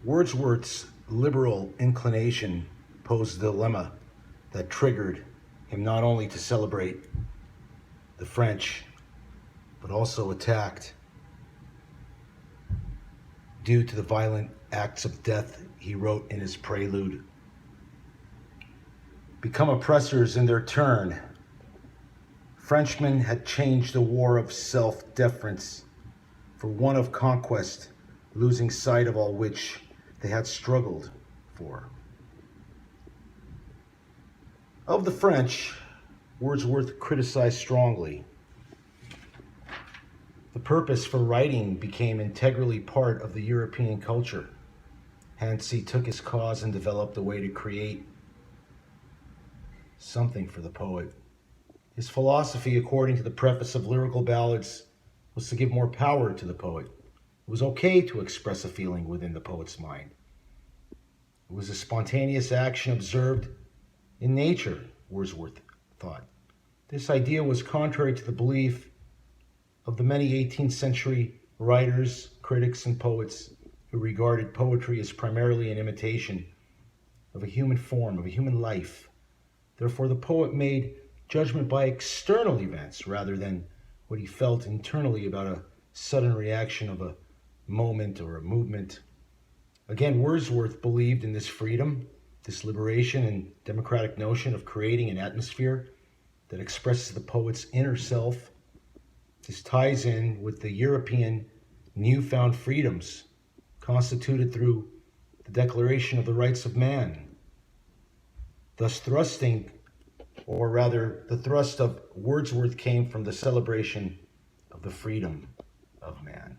Wordsworth's liberal inclination posed a dilemma that triggered him not only to celebrate the French, but also attacked due to the violent acts of death he wrote in his prelude. Become oppressors in their turn, Frenchmen had changed a war of self-deference for one of conquest, losing sight of all which they had struggled for. Of the French, Wordsworth criticized strongly. The purpose for writing became integrally part of the European culture. Hence, he took his cause and developed a way to create something for the poet. His philosophy, according to the preface of Lyrical Ballads, was to give more power to the poet. It was okay to express a feeling within the poet's mind. It was a spontaneous action observed in nature, Wordsworth thought. This idea was contrary to the belief of the many 18th century writers, critics, and poets who regarded poetry as primarily an imitation of a human form, of a human life. Therefore, the poet made judgment by external events rather than what he felt internally about a sudden reaction of a moment or a movement. Again, Wordsworth believed in this freedom, this liberation and democratic notion of creating an atmosphere that expresses the poet's inner self. This ties in with the European newfound freedoms constituted through the Declaration of the Rights of Man, thus thrusting, or rather the thrust of Wordsworth came from the celebration of the freedom of man.